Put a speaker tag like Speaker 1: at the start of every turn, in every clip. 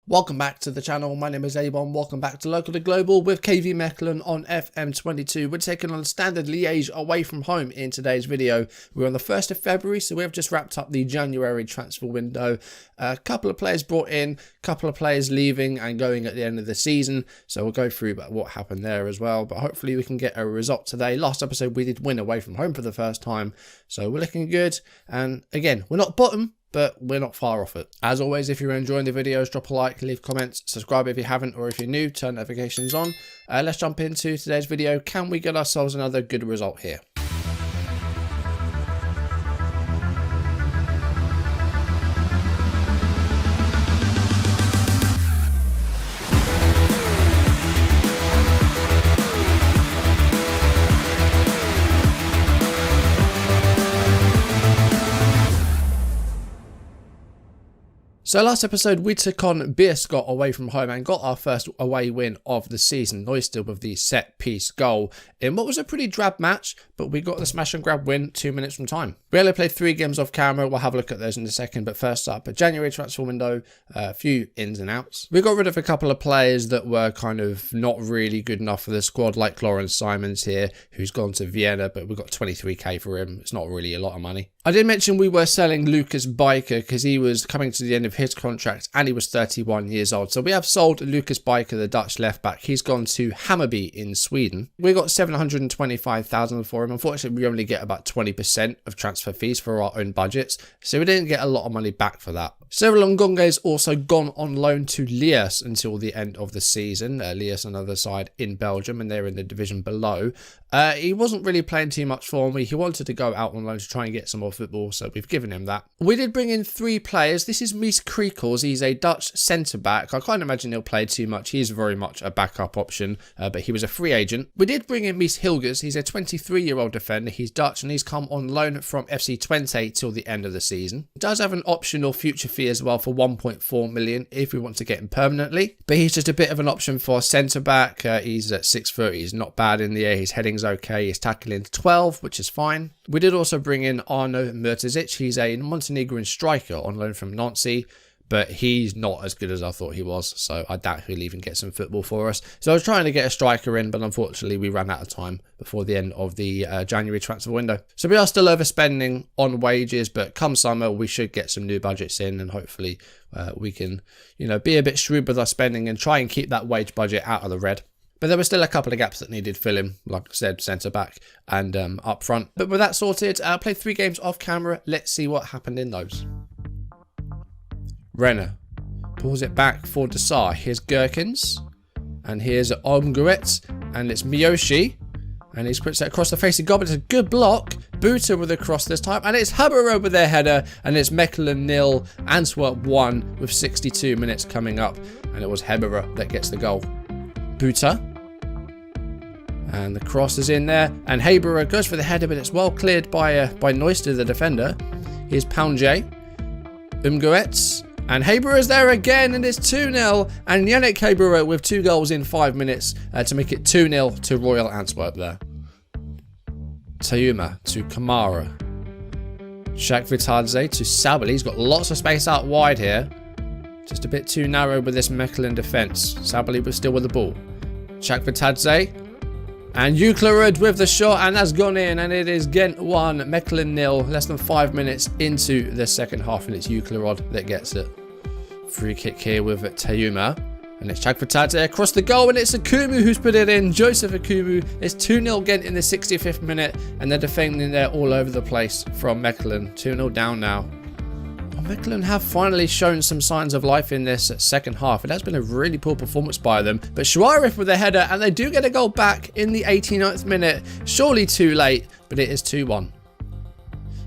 Speaker 1: Welcome back to the channel. My name is Abon. Welcome back to Local to Global with KV Mechelen on FM22. We're taking on Standard Liège away from home in today's video. We're on the 1st of February, so we have just wrapped up the January transfer window. A couple of players brought in, a couple of players leaving and going at the end of the season. So we'll go through what happened there as well. But hopefully we can get a result today. Last episode we did win away from home for the first time. So we're looking good. And again, we're not bottom, but we're not far off it. As always, if you're enjoying the videos, drop a like, leave comments, subscribe if you haven't, or if you're new, turn notifications on. Let's jump into today's video. Can we get ourselves another good result here? So last episode we took on Beerschot away from home and got our first away win of the season. Neustill with the set piece goal in what was a pretty drab match, but we got the smash and grab win 2 minutes from time. We only played 3 games off camera. We'll have a look at those in a second, but first up, a January transfer window, a few ins and outs. We got rid of a couple of players that were kind of not really good enough for the squad, like Lawrence Simons here, who's gone to Vienna, but we got 23k for him. It's not really a lot of money. I did mention we were selling Lucas Biker because he was coming to the end of his contract and he was 31 years old. So we have sold Lucas Biker, the Dutch left back. He's gone to Hammarby in Sweden. We got 725,000 for him. Unfortunately, we only get about 20% of transfer fees for our own budgets, so we didn't get a lot of money back for that. Cyril Ngonga is also gone on loan to Liège until the end of the season. Liège, another side in Belgium, and they're in the division below. He wasn't really playing too much for me. He wanted to go out on loan to try and get some more football, so we've given him that. We did bring in 3 players. This is Mies Kriekels. He's a Dutch centre-back. I can't imagine he'll play too much. He's very much a backup option, but he was a free agent. We did bring in Mies Hilgers. He's a 23-year-old defender. He's Dutch, and he's come on loan from FC Twente till the end of the season. He does have an optional future fee as well for 1.4 million if we want to get him permanently, but he's just a bit of an option for centre-back. He's at 6'30". He's not bad in the air. His heading's okay. His tackling 12, which is fine. We did also bring in Arno Mrtezic. He's a Montenegrin striker on loan from Nancy, but he's not as good as I thought he was, so I doubt he'll even get some football for us. So I was trying to get a striker in, but unfortunately we ran out of time before the end of the January transfer window. So we are still overspending on wages, but come summer we should get some new budgets in, and hopefully we can, be a bit shrewd with our spending and try and keep that wage budget out of the red. But there were still a couple of gaps that needed filling, like I said, centre-back and up front. But with that sorted, I played 3 games off camera. Let's see what happened in those. Renner pulls it back for Desar. Here's Gherkins, and here's Omgret, and it's Miyoshi, and he puts it across the face of Gob. It's a good block. Buta with a cross this time, and it's Haberer with their header, and it's Mechelen 0, Antwerp 1 with 62 minutes coming up, and it was Haberer that gets the goal. Buta, and the cross is in there, and Haberer goes for the header, but it's well cleared by Neustill, the defender. Here's Poundje, Umgoetz, and Haberer is there again, and it's 2-0, and Yannick Haberer with 2 goals in 5 minutes to make it 2-0 to Royal Antwerp there. Tayuma to Kamara. Shakvitadze to Sabel. He's got lots of space out wide here. Just a bit too narrow with this Mechelen defence. Sabel was still with the ball. Shakvitadze. And Euclid with the shot, and that's gone in, and it is Ghent 1, Mechelen 0, less than 5 minutes into the second half, and it's Euclid that gets it. Free kick here with Tayuma, and it's Shakvitadze across the goal, and it's Akumu who's put it in, Joseph Akumu. It's 2-0 Ghent in the 65th minute, and they're defending there all over the place from Mechelen. 2-0 down now. Mechelen have finally shown some signs of life in this second half. It has been a really poor performance by them, but Schweirif with a header, and they do get a goal back in the 89th minute. Surely too late, but it is 2-1.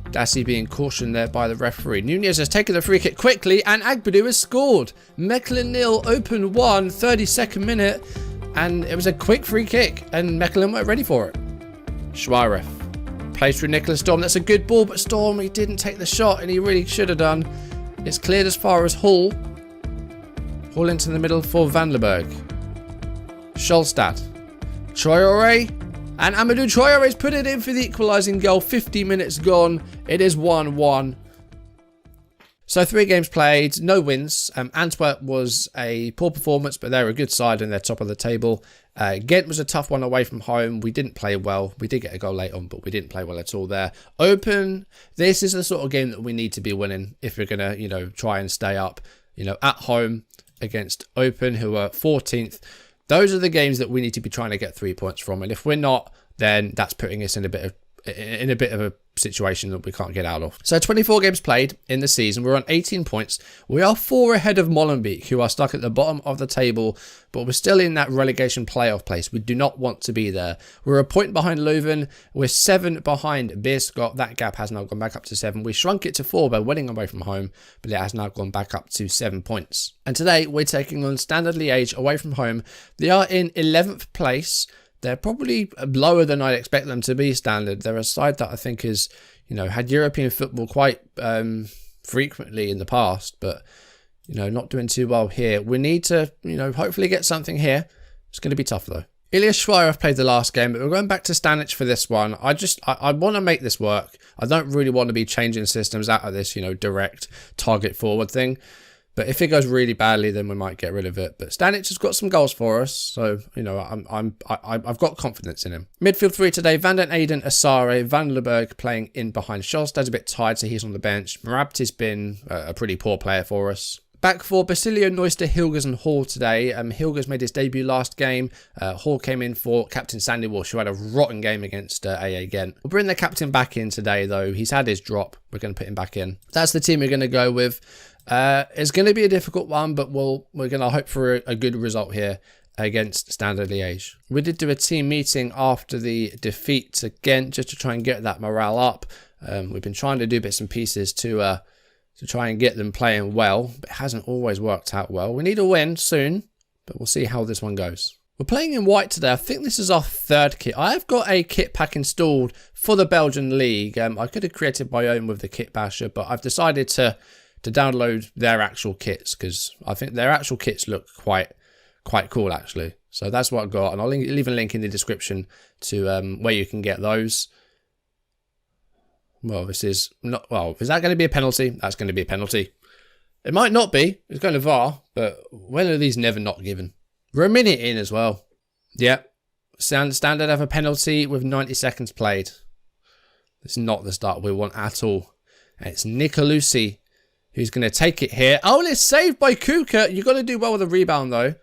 Speaker 1: Dassi being cautioned there by the referee. Nunez has taken the free kick quickly, and Agbadou has scored. Mechelen 0, open 1, 32nd minute, and it was a quick free kick, and Mechelen weren't ready for it. Schweirif plays through Nicholas Storm. That's a good ball, but Storm, he didn't take the shot, and he really should have done. It's cleared as far as Hull. Hull into the middle for Vandenberg. Scholstad. Traoré. And Amadou Traoré's put it in for the equalising goal. 50 minutes gone. It is 1-1. So 3 games played, no wins. Antwerp was a poor performance, but they're a good side and they're top of the table. Ghent was a tough one away from home. We didn't play well. We did get a goal late on, but we didn't play well at all there. Open, this is the sort of game that we need to be winning if we're going to, try and stay up. At home against Open, who are 14th. Those are the games that we need to be trying to get 3 points from. And if we're not, then that's putting us in a bit of a situation that we can't get out of. So 24 games played in the season. We're on 18 points. We are 4 ahead of Molenbeek, who are stuck at the bottom of the table, but we're still in that relegation playoff place. We do not want to be there. We're a point behind Leuven. We're 7 behind Beerschot. That gap has now gone back up to 7. We shrunk it to 4 by winning away from home, but it has now gone back up to 7 points. And today we're taking on Standard Liège away from home. They are in 11th place. They're probably lower than I'd expect them to be, Standard. They're a side that I think has, had European football quite frequently in the past, but, not doing too well here. We need to, hopefully get something here. It's going to be tough, though. Ilya Schweier played the last game, but we're going back to Stanic for this one. I want to make this work. I don't really want to be changing systems out of this, direct target forward thing. But if it goes really badly, then we might get rid of it. But Stanic has got some goals for us, so I've got confidence in him. Midfield 3 today: Van den Eyden, Asare, Van Leberg playing in behind. Sjolstad's a bit tired, so he's on the bench. Marabti's been a pretty poor player for us. Back for Basilio, Neuster, Hilgers and Hall today. Hilgers made his debut last game. Hall came in for Captain Sandy Walsh, who had a rotten game against AA Ghent. We'll bring the captain back in today, though. He's had his drop. We're going to put him back in. That's the team we're going to go with. It's going to be a difficult one, but we're going to hope for a good result here against Standard Liège. We did do a team meeting after the defeat to Ghent just to try and get that morale up. We've been trying to do bits and pieces to try and get them playing well, but it hasn't always worked out well. We need a win soon, but we'll see how this one goes. We're playing in white today. I think this is our 3rd kit. I've got a kit pack installed for the Belgian League. I could have created my own with the kit basher, but I've decided to download their actual kits because I think their actual kits look quite cool, actually. So that's what I've got, and I'll leave a link in the description to where you can get those. Well, this is not... Well, is that going to be a penalty? That's going to be a penalty. It might not be. It's going to VAR, but when are these never not given? We're a minute in as well. Yep. Standard have a penalty with 90 seconds played. It's not the start we want at all. And it's Nicolucci who's going to take it here. Oh, and it's saved by Kuka. You've got to do well with the rebound, though.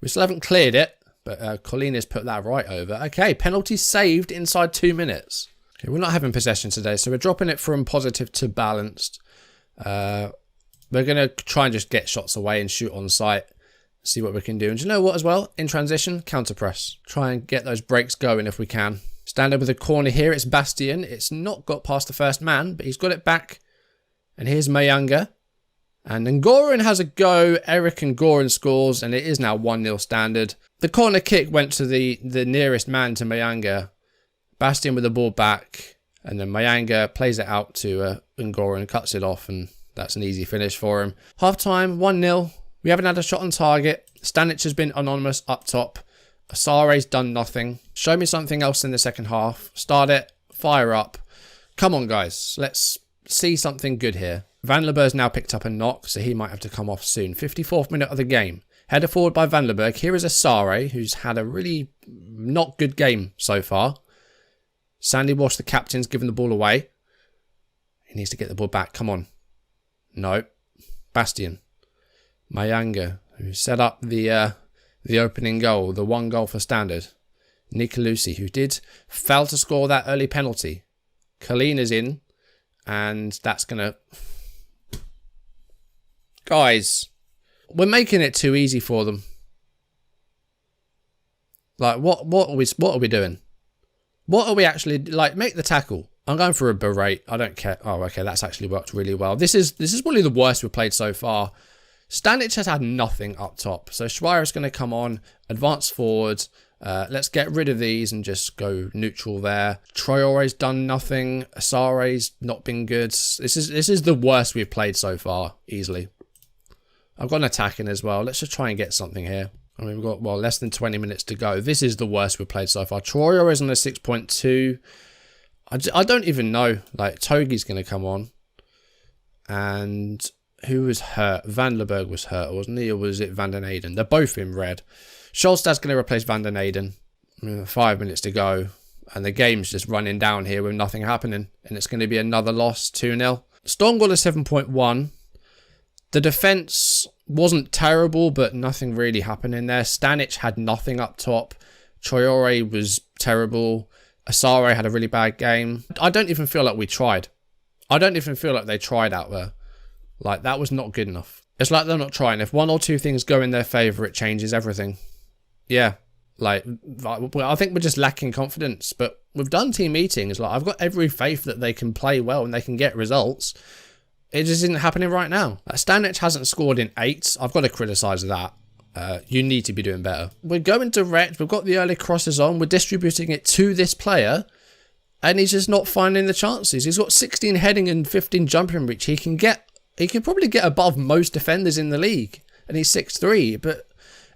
Speaker 1: We still haven't cleared it, but Colleen has put that right over. Okay, penalty saved inside 2 minutes. Okay, we're not having possession today, so we're dropping it from positive to balanced. We're going to try and just get shots away and shoot on sight. See what we can do. And do you know what as well? In transition, counter press. Try and get those breaks going if we can. Standard with a corner here. It's Bastien. It's not got past the first man, but he's got it back. And here's Mayanga. And then Goran has a go. Eric and Goran scores, and it is now 1-0 Standard. The corner kick went to the nearest man to Mayanga. Bastien with the ball back, and then Mayanga plays it out to Ngoran, cuts it off, and that's an easy finish for him. Half time, 1-0. We haven't had a shot on target. Stanic has been anonymous up top. Asare's done nothing. Show me something else in the second half. Start it. Fire up. Come on, guys. Let's see something good here. Van Leberg's now picked up a knock, so he might have to come off soon. 54th minute of the game. Header forward by Van Leberg. Here is Asare, who's had a really not good game so far. Sandy Walsh, the captain's given the ball away. He needs to get the ball back. Come on. No. Bastien. Mayanga, who set up the opening goal. The 1 goal for Standard. Nicolucci, who did fail to score that early penalty. Colleen is in. And that's going to... Guys, we're making it too easy for them. Like, what are we doing? What are we actually... Like, make the tackle. I'm going for a berate. I don't care. Oh, okay, that's actually worked really well. This is probably the worst we've played so far. Stanic has had nothing up top. So Schweier is going to come on, advance forward. Let's get rid of these and just go neutral there. Traore's done nothing. Asare's not been good. This is the worst we've played so far, easily. I've got an attack in as well. Let's just try and get something here. I mean, we've got, well, less than 20 minutes to go. This is the worst we've played so far. Traore is on a 6.2. I don't even know. Like, Togi's going to come on. And Who was hurt? Van der Berg was hurt, wasn't he? Or was it Van den Eyden? They're both in red. Scholstad's going to replace Van den Eyden. 5 minutes to go. And the game's just running down here with nothing happening. And it's going to be another loss, 2-0. Storm got a 7.1. The defence wasn't terrible, but nothing really happening there. Stanic had nothing up top. Traore was terrible. Asare had a really bad game. I don't even feel like we tried. I don't even feel like they tried out there. Like, that was not good enough. It's like they're not trying. If one or two things go in their favour, it changes everything. Yeah. Like, I think we're just lacking confidence. But we've done team meetings. Like, I've got every faith that they can play well and they can get results. It just isn't happening right now. Stanic hasn't scored in 8. I've got to criticise that. You need to be doing better. We're going direct. We've got the early crosses on. We're distributing it to this player. And he's just not finding the chances. He's got 16 heading and 15 jumping reach. He can probably get above most defenders in the league. And he's 6'3", but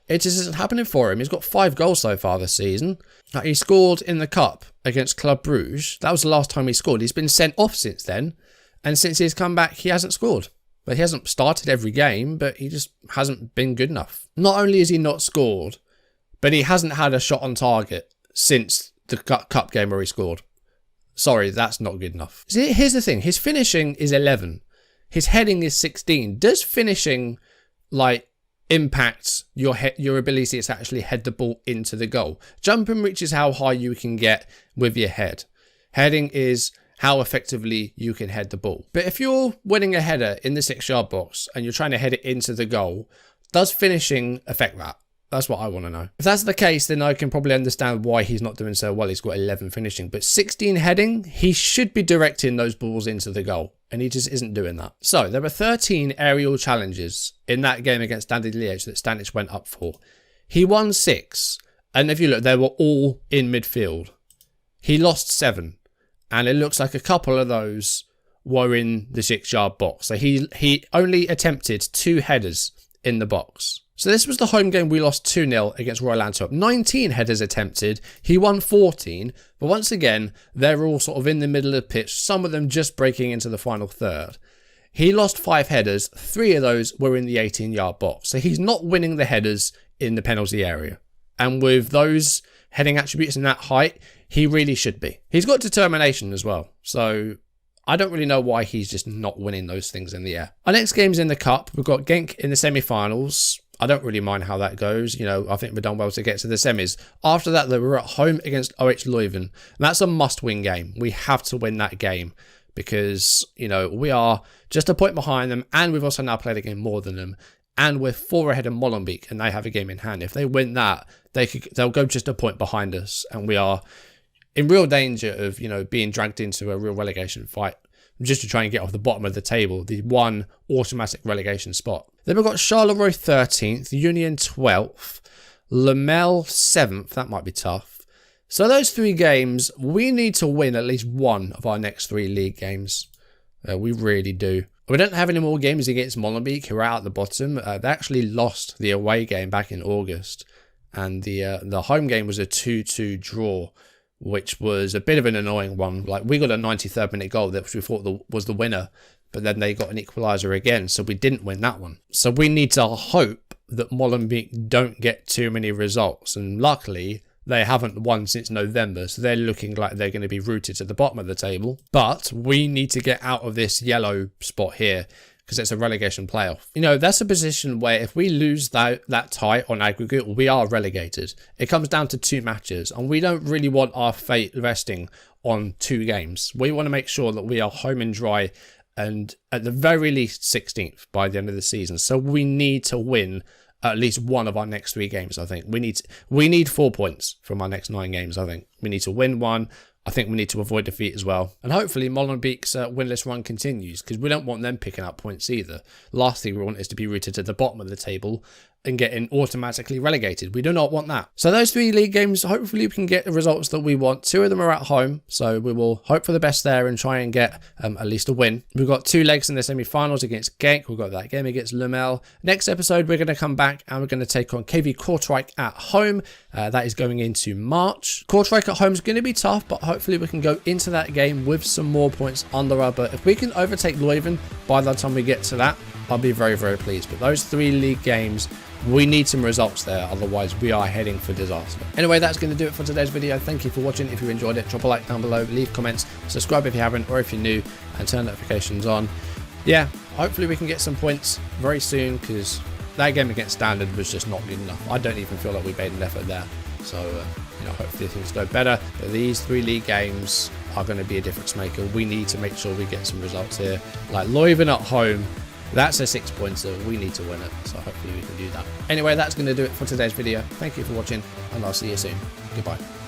Speaker 1: it just isn't happening for him. He's got 5 goals so far this season. He scored in the cup against Club Bruges. That was the last time he scored. He's been sent off since then. And since he's come back, he hasn't scored. But he hasn't started every game, but he just hasn't been good enough. Not only has he not scored, but he hasn't had a shot on target since the cup game where he scored. Sorry, that's not good enough. See, here's the thing. His finishing is 11. His heading is 16. Does finishing, like, impact your ability to actually head the ball into the goal? Jumping reach is how high you can get with your head. Heading is how effectively you can head the ball. But if you're winning a header in the 6-yard box and you're trying to head it into the goal, does finishing affect that? That's what I want to know. If that's the case, then I can probably understand why he's not doing so well. He's got 11 finishing, but 16 heading, he should be directing those balls into the goal, and he just isn't doing that. So there were 13 aerial challenges in that game against Standard Liège that Stanic went up for. He won 6, and if you look, they were all in midfield. He lost 7. And it looks like a couple of those were in the 6-yard box. So he only attempted 2 headers in the box. So this was the home game we lost 2-0 against Royal Antwerp. 19 headers attempted. He won 14. But once again, they're all sort of in the middle of the pitch. Some of them just breaking into the final third. He lost 5 headers. 3 of those were in the 18-yard box. So he's not winning the headers in the penalty area. And with those heading attributes and that height, he really should be. He's got determination as well. So I don't really know why he's just not winning those things in the air. Our next game's in the cup. We've got Genk in the semi-finals. I don't really mind how that goes. You know, I think we've done well to get to the semis. After that, though, we're at home against OH Leuven. And that's a must-win game. We have to win that game because, you know, we are just a point behind them. And we've also now played a game more than them. And we're 4 ahead of Molenbeek, and they have a game in hand. If they win that, they'll go just a point behind us, and we are in real danger of, you know, being dragged into a real relegation fight just to try and get off the bottom of the table, the one automatic relegation spot. Then we've got Charleroi 13th, Union 12th, Lamel 7th. That might be tough. So those 3 games, we need to win at least one of our next 3 league games. We really do. We don't have any more games against Molenbeek, who are out at the bottom. They actually lost the away game back in August. And the home game was a 2-2 draw, which was a bit of an annoying one. Like, we got a 93rd minute goal that we thought was the winner, but then they got an equaliser again, so we didn't win that one. So we need to hope that Molenbeek don't get too many results. And luckily, they haven't won since November, so they're looking like they're going to be rooted to the bottom of the table. But we need to get out of this yellow spot here because it's a relegation playoff. You know, that's a position where if we lose that tie on aggregate, we are relegated. It comes down to 2 matches, and we don't really want our fate resting on 2 games. We want to make sure that we are home and dry and at the very least 16th by the end of the season. So we need to win at least one of our next 3 games, I think. We need 4 points from our next 9 games, I think. We need to win one. I think we need to avoid defeat as well. And hopefully Molenbeek's winless run continues, because we don't want them picking up points either. Last thing we want is to be rooted to the bottom of the table and getting automatically relegated. We do not want that. So those 3 league games, hopefully we can get the results that we want. 2 of them are at home, so we will hope for the best there and try and get at least a win. We've got 2 legs in the semi-finals against Genk. We've got that game against Lamel. Next episode, we're going to come back and we're going to take on KV Kortrijk at home. That is going into March. Kortrijk at home is going to be tough, but hopefully we can go into that game with some more points under our belt. If we can overtake Leuven by the time we get to that, I'll be very, very pleased. But those 3 league games, we need some results there, otherwise we are heading for disaster. Anyway, that's going to do it for today's video. Thank you for watching. If you enjoyed it, drop a like down below, leave comments, subscribe if you haven't, or if you're new, and turn notifications on. Yeah, hopefully we can get some points very soon, because that game against Standard was just not good enough. I don't even feel like we made an effort there. So, you know, hopefully things go better. But these 3 league games are going to be a difference maker. We need to make sure we get some results here. Like Leuven at home, that's a 6-pointer. We need to win it. So hopefully we can do that. Anyway, that's going to do it for today's video. Thank you for watching, and I'll see you soon. Goodbye.